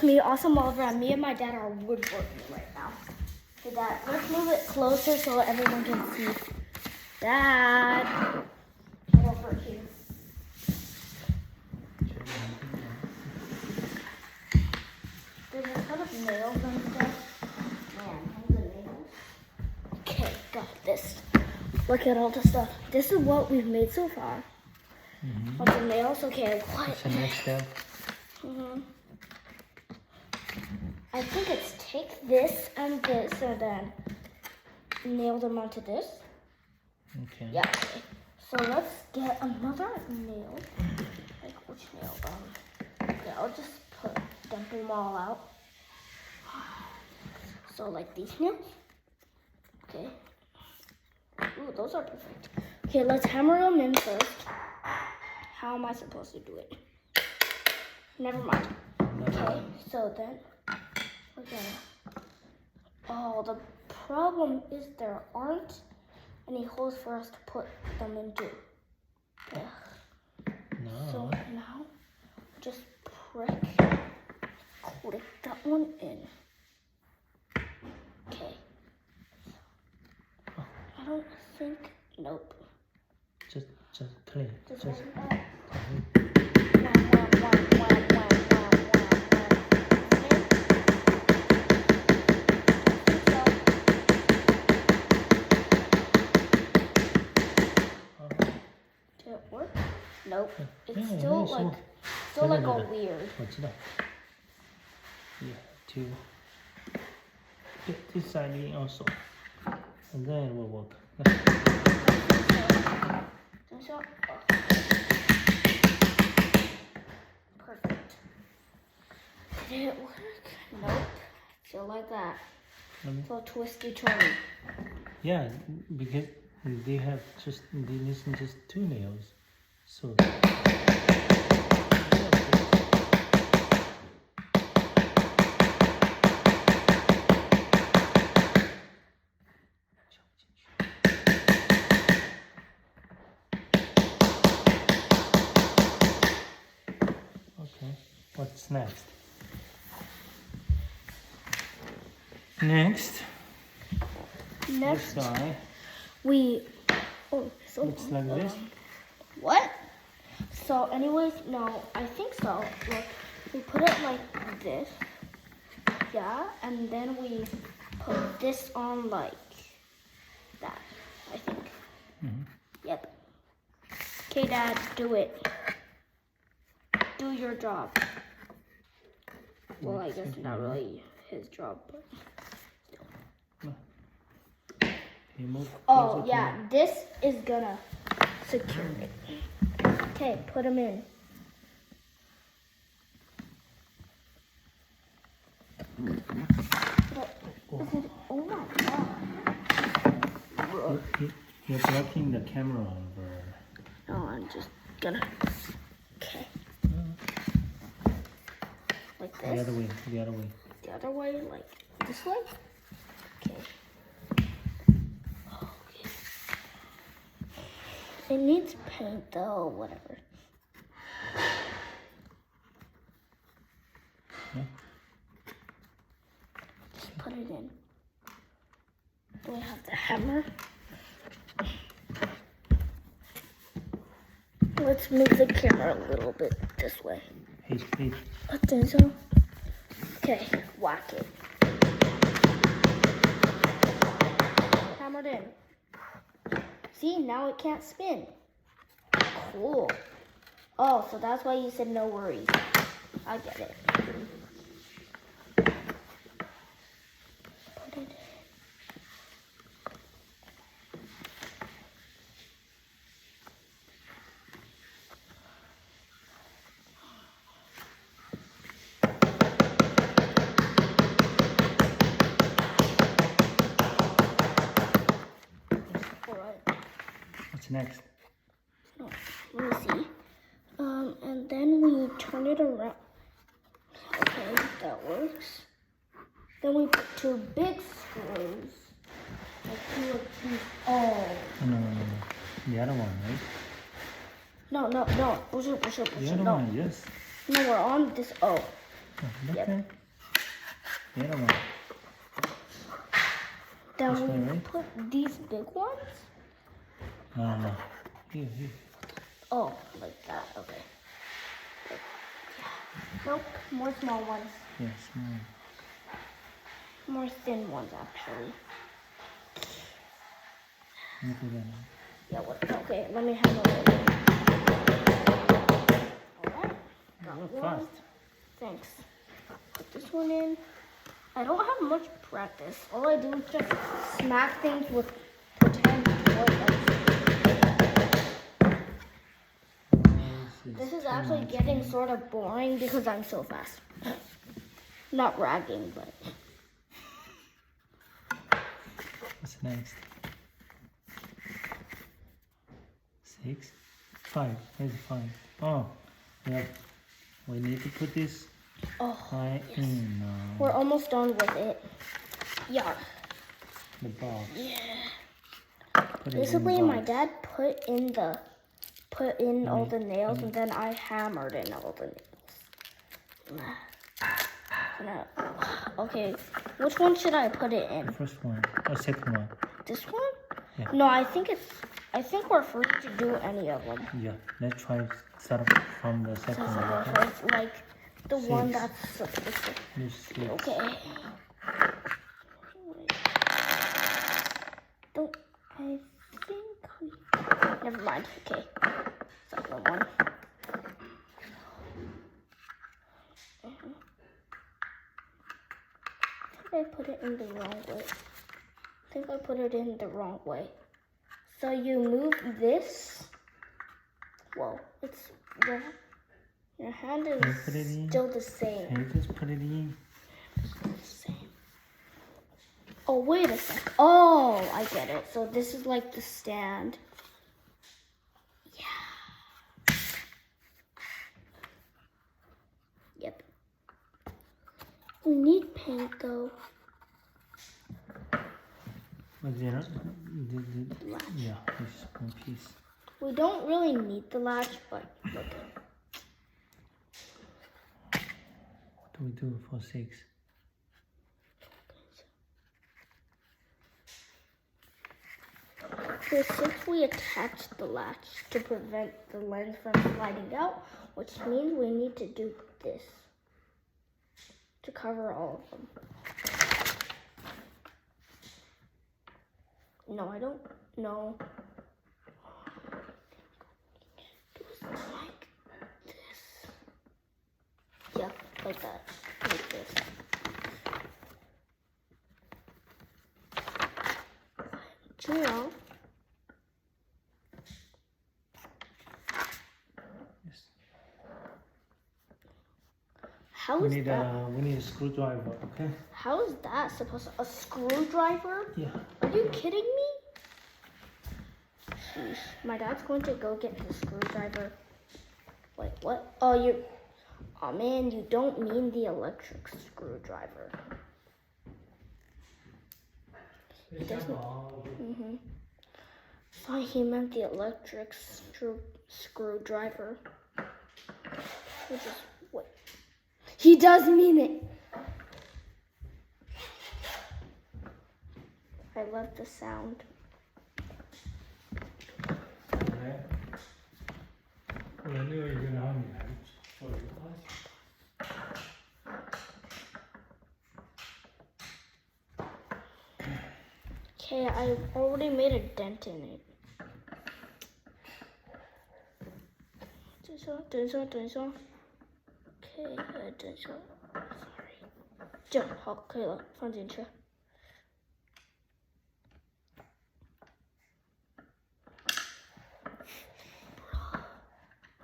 Me, awesome Oliver, and me and my dad are woodworking right now. Okay, Dad, let's move it closer so everyone can see. Dad, get over here. There's a ton of nails and stuff. Man, tons of nails. Okay, got this. Look at all the stuff. This is what we've made so far. Bunch of nails. Okay, what? What's the next step? I think it's take this and then nail them onto this. Okay. Yeah. Okay. So let's get another nail. Like which nail? Okay, I'll just dump them all out. So like these nails. Okay. Ooh, those are perfect. Okay, let's hammer them in first. How am I supposed to do it? Never mind. Okay, so then we're gonna. Oh, the problem is there aren't any holes for us to put them into. Yeah. No. So now just click that one in. Okay. I don't think. Nope. Just clean. Just Just. one. Did it work? Nope. It's still like all weird. 我知道。You have to get this side in also, and then it will work. Perfect. Did it work? Nope. Still like that. So twisty turny. Yeah, because they listen just 2 nails, so. Okay, what's next? Next, this side looks like this. What? So anyways, no, I think so. Look, we put it like this. Yeah, and then we put this on like that, I think. Yep. Okay, Dad, do it. Do your job. Well, I guess not really his job, but still. Oh, yeah, this is gonna secure it. Okay, put them in. Oh my God. You're blocking the camera over. No, I'm just gonna. Okay. Like this. The other way. The other way, like this way. Okay. Okay. It needs paint though, whatever. Yeah. Just put it in. Do I have the hammer? Let's move the camera a little bit this way. Hey. I think so. Okay, whack it. Hammered in. See, now it can't spin. Cool. Oh, so that's why you said no worries. I get it. Put it in. What's next? Oh, let me see. And then we turn it around. Okay, that works. Then we put 2 big screws. Like 2 of these. Oh. No. The other one, right? No. 不是 The other no. one, yes. No, we're on this O. Look Yep. at the other one. Then This we one, right? put these big ones. No. Here. Oh, like that. Okay. Nope. More small ones. Yes. More thin ones, actually. Look at that. Yeah. What? Okay. Let me handle it. All right. Got one. Fast. Thanks. Put this one in. I don't have much practice. All I do is just smack things with pretend toys. This is actually getting sort of boring because I'm so fast. Not bragging, but. What's next? 6, 5. Where's 5? Oh, yeah. We need to put this right in We're almost done with it. Yeah. the box. Yeah. Put it in the Basically, my box. dad put in all the nails, and then I hammered in all the nails. Okay, which one should I put it in? The first one or second one? This one? Yeah. No, I think we're free to do any of them. Yeah. Let's try start from the second So one. the Okay? first, like the one 6. that's supposed to. This 6. Okay. Don't I think we? Never mind. Okay. Second one. I put it in the wrong way. I think I put it in the wrong way. So you move this. Whoa, it's your hand Can you put it is in? still the same. Can you just put it in? Same. Oh, wait a sec. Oh, I get it. So this is like the stand. Yeah. Yep. We need paint though. But you know, Latch. yeah, this one piece. We don't really need the latch, but look at it. What do we do for 6? For 6, we attach the latch to prevent the lens from sliding out, which means we need to do this to cover all of them. No, I don't know. Do it like this. Yeah, like that. Like this. Now, Yes. how We is need that? we need a screwdriver. Okay. How is that supposed to? A screwdriver? Yeah. Are you kidding me? Sheesh. My dad's going to go get the screwdriver. Wait, what? Oh, oh man, you don't mean the electric screwdriver. Mm-hmm. Thought he meant the electric screwdriver. Which is what? He does mean it. I love the sound. Okay. Well, I knew you were gonna help me. Show you. Okay, I already made a dent in it. 等一下。OK， 等一下 ，sorry， 这样好，可以了，放进去。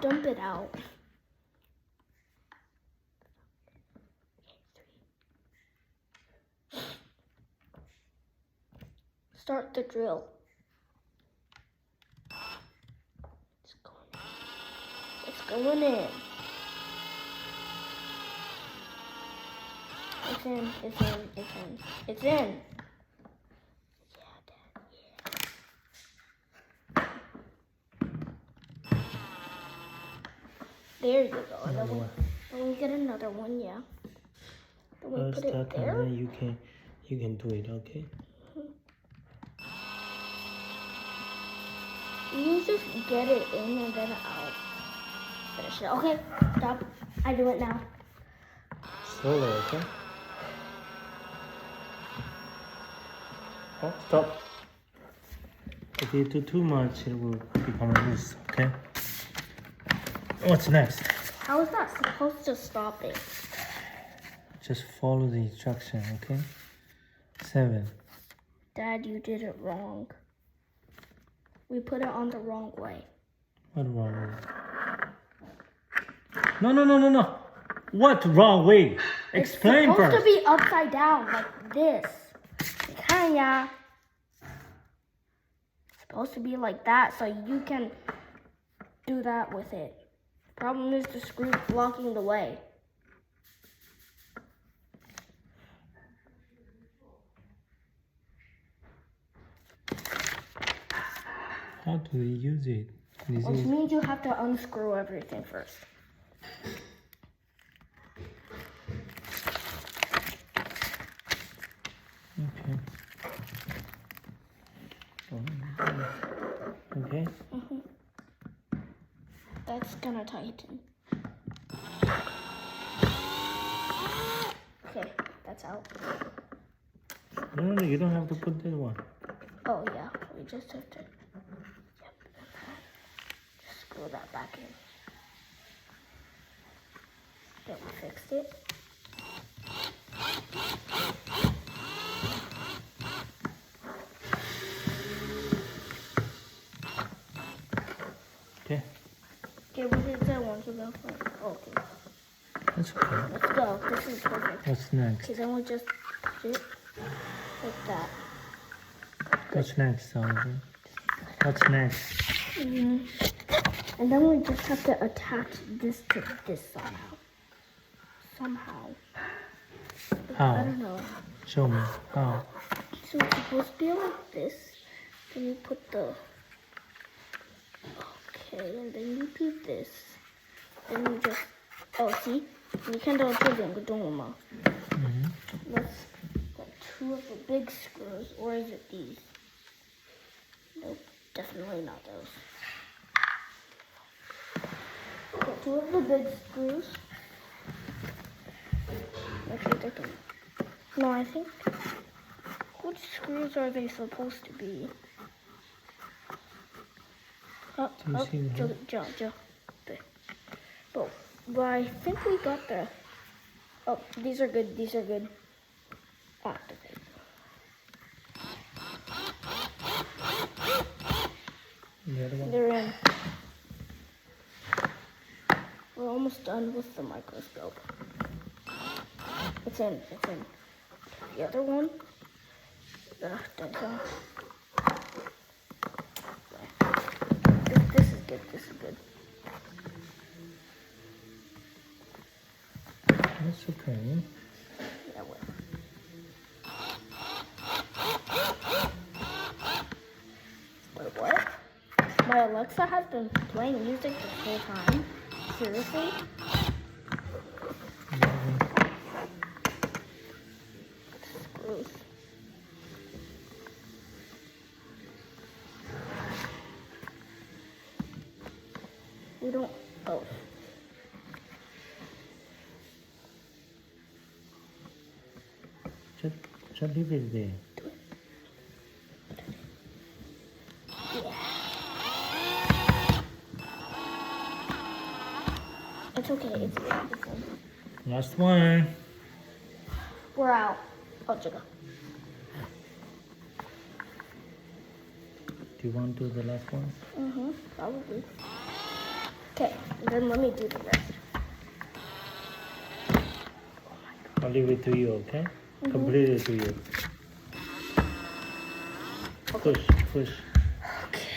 Dump it out. Start the drill. It's going in. It's in. It's in. Yeah, Dad, yeah. There you go. Another one. And we get another one, yeah. we I'll put it start there? and then you can do it, okay? You just get it in and then I'll finish it. Okay, stop. I do it now. Slowly, okay? Oh, stop. If you do too much, it will become loose, okay? What's next? How is that supposed to stop it? Just follow the instruction, okay? 7. Dad, you did it wrong. We put it on the wrong way. What wrong way? No. What wrong way? Explain It's supposed first. to be upside down, like this. 你看呀. It's supposed to be like that, so you can do that with it. Problem is the screw blocking the way. How do we use it? This Which is means you have to unscrew everything first. okay. Okay. That's gonna tighten. Okay, that's out. No, you don't have to put that one. Oh yeah, we just have to. Yep. Just screw that back in. Then we fixed it. Okay. Okay, we did that one, so that's fine. Okay, That's okay. let's go. This is perfect. What's next? Okay, then we just put it like that. What's next, Oliver? What's next? And then we just have to attach this to this somehow. How? I don't know. Show me. How? So it's supposed to be like this. Then you put the. Okay, and then you do this. Then you just. Oh, see? 你看到这两个洞了吗? Let's get 2 of the big screws, or is it these? Nope, definitely not those. Get 2 of the big screws. Actually, they can. No, I think. Which screws are they supposed to be? Oh, Do you see them? But I think we got the. Oh, these are good. These are good. Activate. The other one? They're in. We're almost done with the microscope. It's in. It's in. The other one. This is good. This is good. That's okay. Yeah, wait. Wait, what? My Alexa has been playing music this whole time? Seriously? Screws. We don't. Oh. Just leave it there. Yeah. It's okay. It's beautiful. Last one. We're out. Oh, 这个. Do you want to do the last one? Probably. Okay, then let me do the rest. I'll leave it to you, okay? Completely to you. Okay. Push. Okay.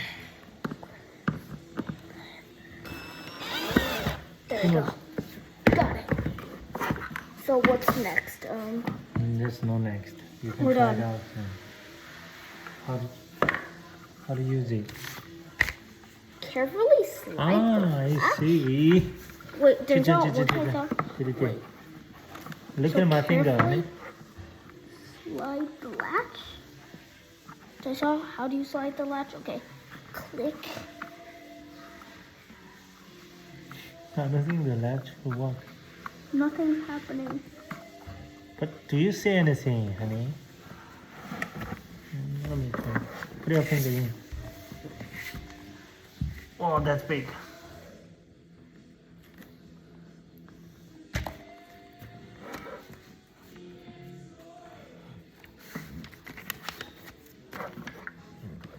There you go. Got it. So what's next? There's no next. You can We're try it done. out. How to use it? Carefully slide I see. Wait, 等一下，我看一下。对。Look So at my finger. carefully slide the latch. How do you slide the latch? Okay. Click. I don't think the latch will work. Nothing's happening. But do you see anything, honey? Let me try. Put your finger in. Oh, that's big.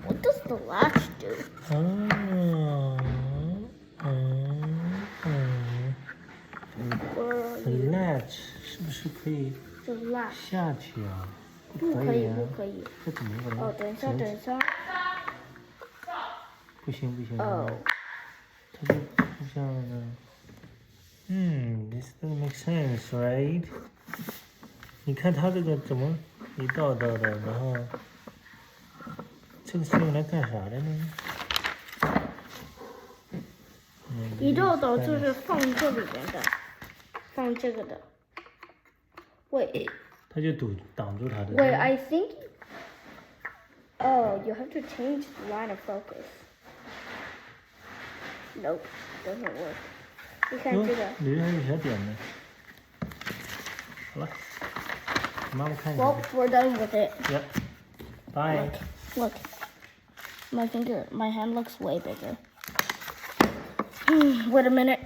What does the latch do? The latch 是不是可以 The latch. 下去啊？不可以，啊，不可以。这怎么可能？哦，等一下，等一下。不行不行。哦。它就这样的。This doesn't make sense, right? 你看它这个怎么一道道的，然后这个是用来干啥的呢？一道道就是放这里边的，放这个的。Wait. 它就挡住它的。Wait, I think. Oh, you have to change the line of focus. Nope, doesn't work. 你看这个。里面还有小点呢。好了，妈妈看一下。Well, we're done with it. Yep. Bye. Look. My hand looks way bigger. Wait a minute.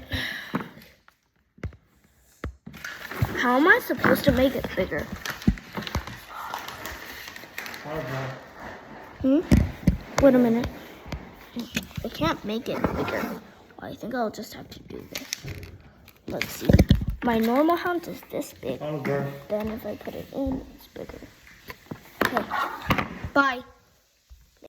How am I supposed to make it bigger? Wait a minute. I can't make it bigger. I think I'll just have to do this. Let's see. My normal hand is this big. Then if I put it in, it's bigger. Okay. Bye.